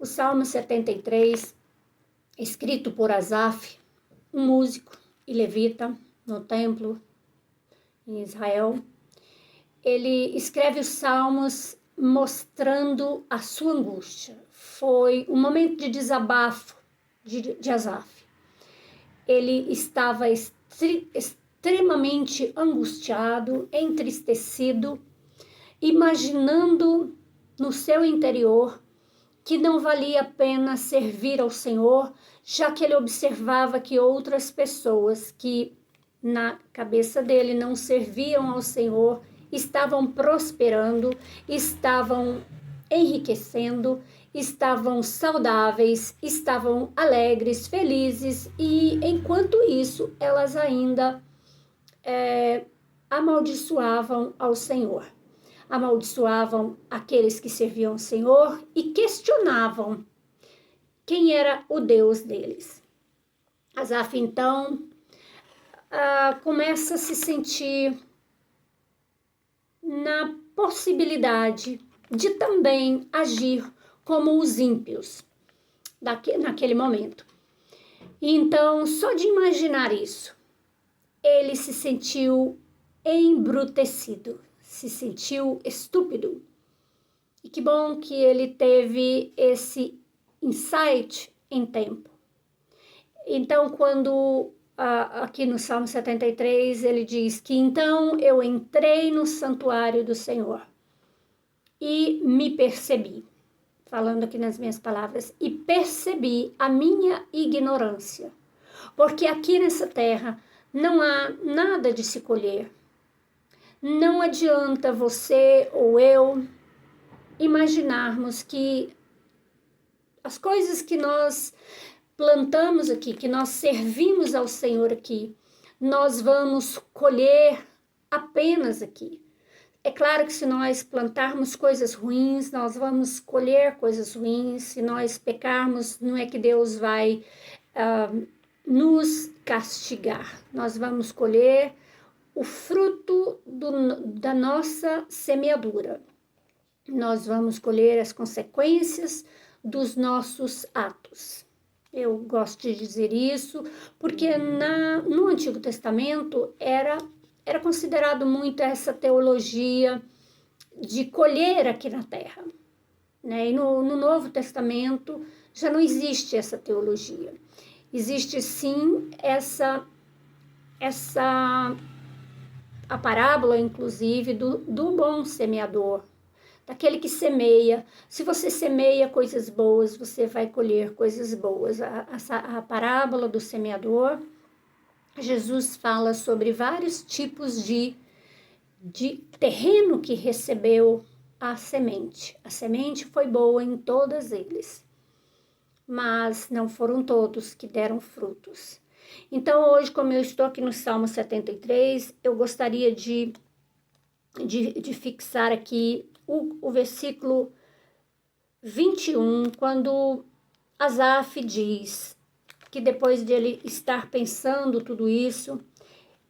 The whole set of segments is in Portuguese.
O Salmo 73, escrito por Asaf, um músico e levita no templo em Israel, ele escreve os salmos mostrando a sua angústia. Foi um momento de desabafo de Asaf. Ele estava extremamente angustiado, entristecido, imaginando no seu interior que não valia a pena servir ao Senhor, já que ele observava que outras pessoas que na cabeça dele não serviam ao Senhor estavam prosperando, estavam enriquecendo, estavam saudáveis, estavam alegres, felizes, e enquanto isso elas ainda amaldiçoavam ao Senhor. Amaldiçoavam aqueles que serviam ao Senhor e questionavam quem era o Deus deles. Asaf, então, começa a se sentir na possibilidade de também agir como os ímpios naquele momento. E então, só de imaginar isso, ele se sentiu embrutecido, se sentiu estúpido. E que bom que ele teve esse insight em tempo. Então, quando aqui no Salmo 73, ele diz que então eu entrei no santuário do Senhor e me percebi, falando aqui nas minhas palavras, e percebi a minha ignorância, porque aqui nessa terra não há nada de se colher. Não adianta você ou eu imaginarmos que as coisas que nós plantamos aqui, que nós servimos ao Senhor aqui, nós vamos colher apenas aqui. É claro que se nós plantarmos coisas ruins, nós vamos colher coisas ruins. Se nós pecarmos, não é que Deus vai nos castigar. Nós vamos colher o fruto da nossa semeadura. Nós vamos colher as consequências dos nossos atos. Eu gosto de dizer isso porque no Antigo Testamento era considerado muito essa teologia de colher aqui na terra, né? E no Novo Testamento já não existe essa teologia. Existe sim a parábola, inclusive, do bom semeador, daquele que semeia. Se você semeia coisas boas, você vai colher coisas boas. A parábola do semeador, Jesus fala sobre vários tipos de terreno que recebeu a semente. A semente foi boa em todos eles, mas não foram todos que deram frutos. Então, hoje, como eu estou aqui no Salmo 73, eu gostaria de fixar aqui o versículo 21, quando Asaf diz que depois de ele estar pensando tudo isso,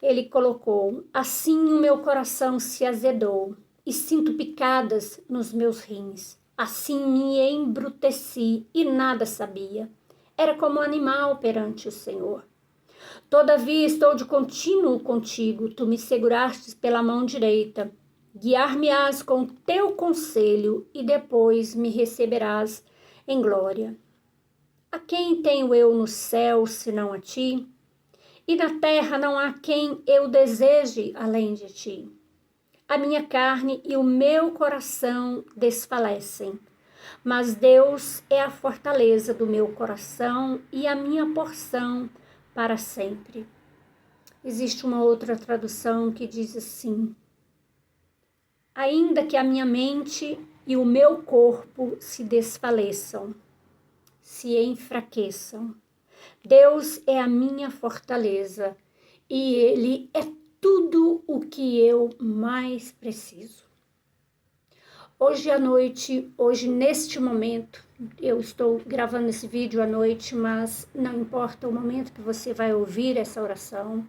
ele colocou: assim o meu coração se azedou e sinto picadas nos meus rins. Assim me embruteci e nada sabia. Era como um animal perante o Senhor. Todavia estou de contínuo contigo, tu me segurastes pela mão direita. Guiar-me-ás com teu conselho e depois me receberás em glória. A quem tenho eu no céu, senão a ti? E na terra não há quem eu deseje além de ti. A minha carne e o meu coração desfalecem, mas Deus é a fortaleza do meu coração e a minha porção para sempre. Existe uma outra tradução que diz assim: ainda que a minha mente e o meu corpo se desfaleçam, se enfraqueçam, Deus é a minha fortaleza e Ele é tudo o que eu mais preciso. Hoje à noite, hoje neste momento, eu estou gravando esse vídeo à noite, mas não importa o momento que você vai ouvir essa oração,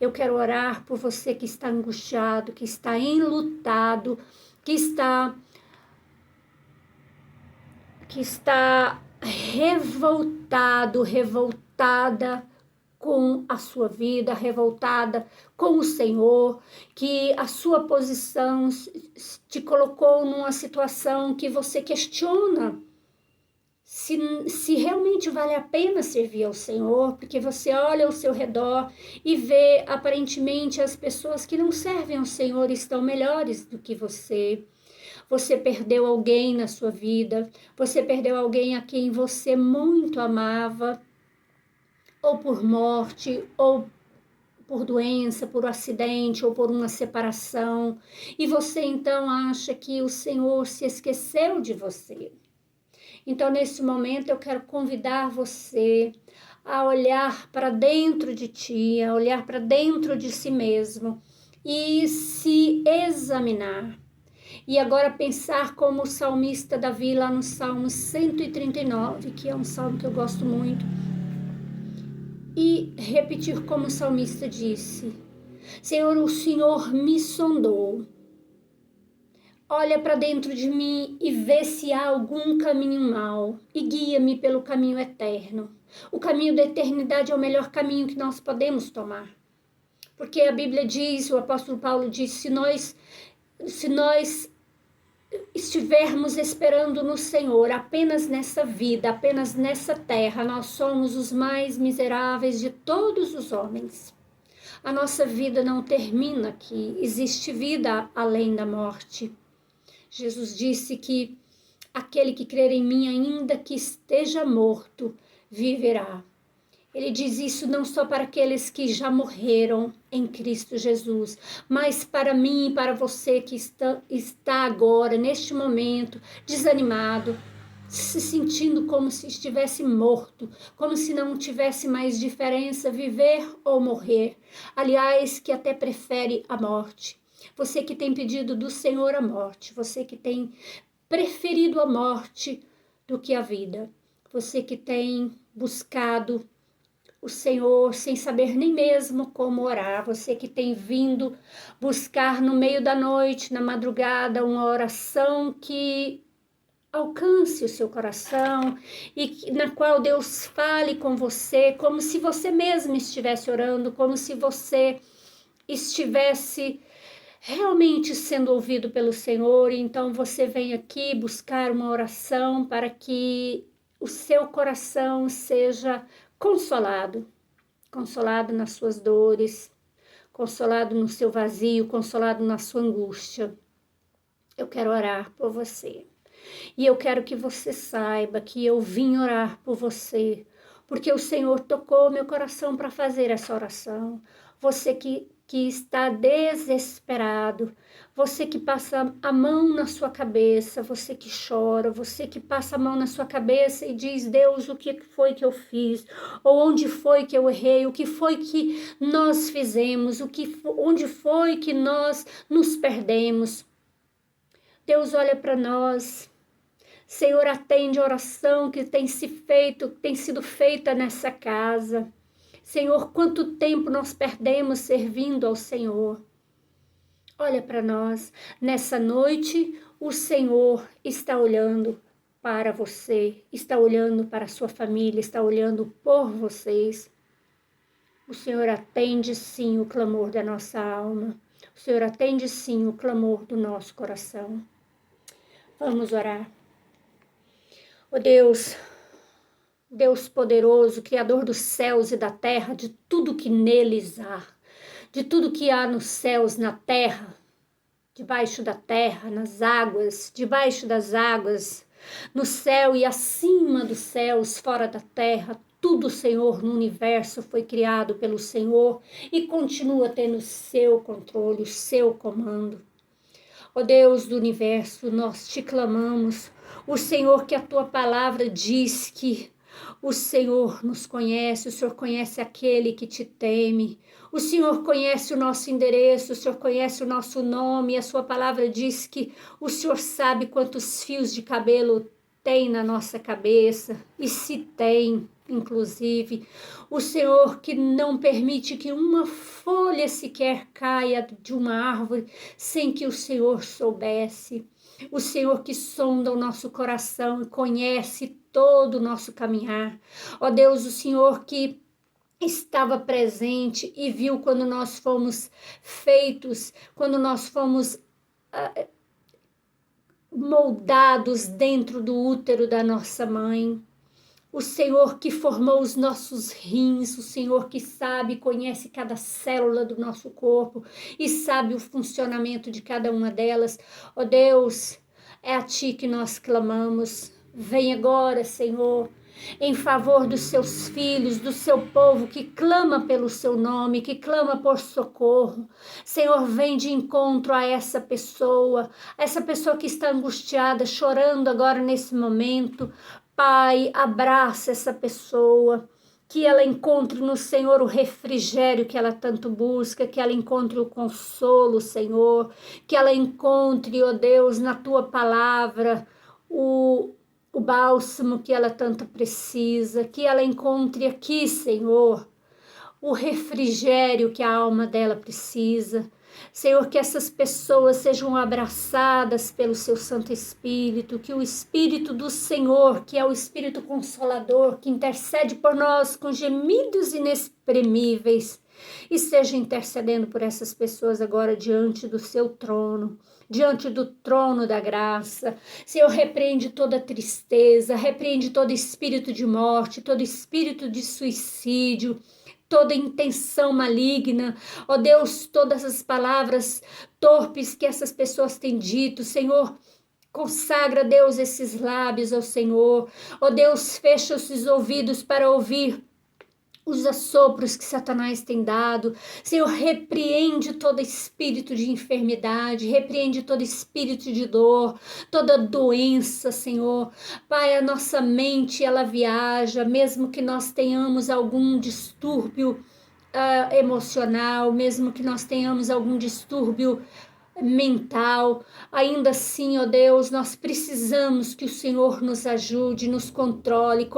eu quero orar por você que está angustiado, que está enlutado, que está que está revoltado, revoltada com a sua vida, revoltada com o Senhor, que a sua posição te colocou numa situação que você questiona se realmente vale a pena servir ao Senhor, porque você olha ao seu redor e vê aparentemente as pessoas que não servem ao Senhor estão melhores do que você. Você perdeu alguém na sua vida, você perdeu alguém a quem você muito amava, ou por morte, ou por doença, por acidente, ou por uma separação, e você então acha que o Senhor se esqueceu de você. Então, nesse momento, eu quero convidar você a olhar para dentro de ti, a olhar para dentro de si mesmo e se examinar. E agora pensar como o salmista Davi, lá no Salmo 139, que é um salmo que eu gosto muito, e repetir como o salmista disse: Senhor, o Senhor me sondou. Olha para dentro de mim e vê se há algum caminho mau e guia-me pelo caminho eterno. O caminho da eternidade é o melhor caminho que nós podemos tomar. Porque a Bíblia diz, o apóstolo Paulo diz, se nós estivermos esperando no Senhor apenas nessa vida, apenas nessa terra, nós somos os mais miseráveis de todos os homens. A nossa vida não termina aqui, existe vida além da morte. Jesus disse que aquele que crer em mim, ainda que esteja morto, viverá. Ele diz isso não só para aqueles que já morreram em Cristo Jesus, mas para mim e para você que está agora, neste momento, desanimado, se sentindo como se estivesse morto, como se não tivesse mais diferença viver ou morrer. Aliás, que até prefere a morte. Você que tem pedido do Senhor a morte, você que tem preferido a morte do que a vida, você que tem buscado o Senhor sem saber nem mesmo como orar, você que tem vindo buscar no meio da noite, na madrugada, uma oração que alcance o seu coração e na qual Deus fale com você, como se você mesmo estivesse orando, como se você estivesse realmente sendo ouvido pelo Senhor. Então você vem aqui buscar uma oração para que o seu coração seja consolado nas suas dores, consolado no seu vazio, consolado na sua angústia. Eu quero orar por você. E eu quero que você saiba que eu vim orar por você, porque o Senhor tocou meu coração para fazer essa oração. Você que está desesperado, você que passa a mão na sua cabeça, você que chora, você que passa a mão na sua cabeça e diz: Deus, o que foi que eu fiz? Ou onde foi que eu errei? O que foi que nós fizemos? Onde foi que nós nos perdemos? Deus olha para nós. Senhor, atende a oração que tem sido feita nessa casa. Senhor, quanto tempo nós perdemos servindo ao Senhor. Olha para nós. Nessa noite, o Senhor está olhando para você, está olhando para a sua família, está olhando por vocês. O Senhor atende sim o clamor da nossa alma. O Senhor atende sim o clamor do nosso coração. Vamos orar. Ó Deus, Deus poderoso, Criador dos céus e da terra, de tudo que neles há, de tudo que há nos céus, na terra, debaixo da terra, nas águas, debaixo das águas, no céu e acima dos céus, fora da terra, tudo, Senhor, no universo foi criado pelo Senhor e continua tendo o seu controle, o seu comando. Ó Deus do universo, nós te clamamos, o Senhor, que a tua palavra diz que o Senhor nos conhece, o Senhor conhece aquele que te teme, o Senhor conhece o nosso endereço, o Senhor conhece o nosso nome, a sua palavra diz que o Senhor sabe quantos fios de cabelo tem na nossa cabeça, e se tem, inclusive, o Senhor que não permite que uma folha sequer caia de uma árvore sem que o Senhor soubesse. O Senhor que sonda o nosso coração e conhece todo o nosso caminhar. Ó Deus, o Senhor que estava presente e viu quando nós fomos feitos, quando nós fomos moldados dentro do útero da nossa mãe. O Senhor que formou os nossos rins, o Senhor que sabe, conhece cada célula do nosso corpo e sabe o funcionamento de cada uma delas. Ó Deus, é a Ti que nós clamamos. Vem agora, Senhor, em favor dos seus filhos, do seu povo que clama pelo seu nome, que clama por socorro. Senhor, vem de encontro a essa pessoa que está angustiada, chorando agora nesse momento. Pai, abraça essa pessoa, que ela encontre no Senhor o refrigério que ela tanto busca, que ela encontre o consolo, Senhor, que ela encontre, ó Deus, na Tua palavra, o bálsamo que ela tanto precisa, que ela encontre aqui, Senhor, o refrigério que a alma dela precisa. Senhor, que essas pessoas sejam abraçadas pelo Seu Santo Espírito, que o Espírito do Senhor, que é o Espírito Consolador, que intercede por nós com gemidos inexprimíveis, esteja intercedendo por essas pessoas agora diante do Seu trono, diante do trono da graça. Senhor, repreende toda tristeza, repreende todo espírito de morte, todo espírito de suicídio, toda intenção maligna, ó Deus, todas as palavras torpes que essas pessoas têm dito, Senhor, consagra, Deus, esses lábios ao Senhor, ó Deus, fecha esses ouvidos para ouvir os assopros que Satanás tem dado. Senhor, repreende todo espírito de enfermidade, repreende todo espírito de dor, toda doença, Senhor. Pai, a nossa mente, ela viaja, mesmo que nós tenhamos algum distúrbio emocional, mesmo que nós tenhamos algum distúrbio mental, ainda assim, ó Deus, nós precisamos que o Senhor nos ajude, nos controle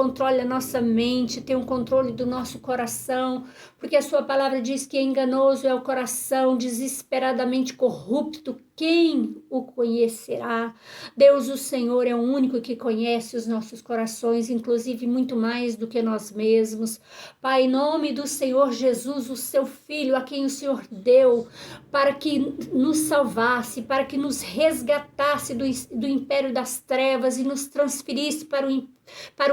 a nossa mente, tenha um controle do nosso coração, porque a sua palavra diz que enganoso é o coração, desesperadamente corrupto, quem o conhecerá? Deus, o Senhor, é o único que conhece os nossos corações, inclusive muito mais do que nós mesmos. Pai, em nome do Senhor Jesus, o seu Filho, a quem o Senhor deu, para que nos salvasse, para que nos resgatasse do império das trevas e nos transferisse para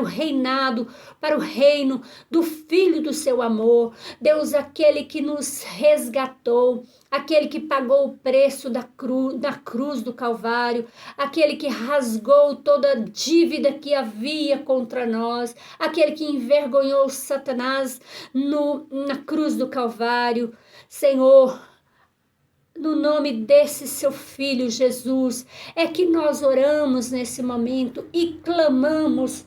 o reinado, para o reino do Filho do seu amor. Deus, aquele que nos resgatou, aquele que pagou o preço da cruz do Calvário, aquele que rasgou toda a dívida que havia contra nós, aquele que envergonhou Satanás na cruz do Calvário. Senhor, no nome desse seu Filho Jesus, é que nós oramos nesse momento e clamamos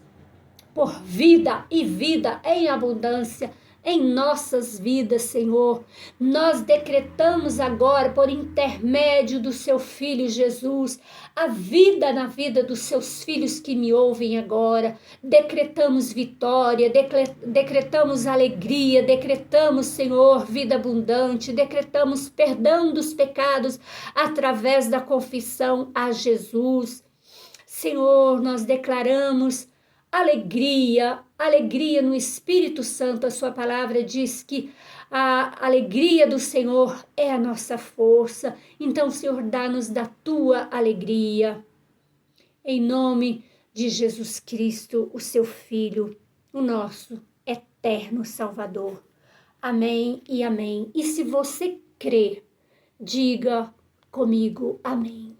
por vida e vida em abundância em nossas vidas, Senhor. Nós decretamos agora, por intermédio do seu Filho Jesus, a vida na vida dos seus filhos que me ouvem agora. Decretamos vitória, decretamos alegria, decretamos, Senhor, vida abundante, decretamos perdão dos pecados através da confissão a Jesus. Senhor, nós declaramos alegria no Espírito Santo. A sua palavra diz que a alegria do Senhor é a nossa força. Então, Senhor, dá-nos da tua alegria. Em nome de Jesus Cristo, o seu Filho, o nosso eterno Salvador. Amém e amém. E se você crê, diga comigo amém.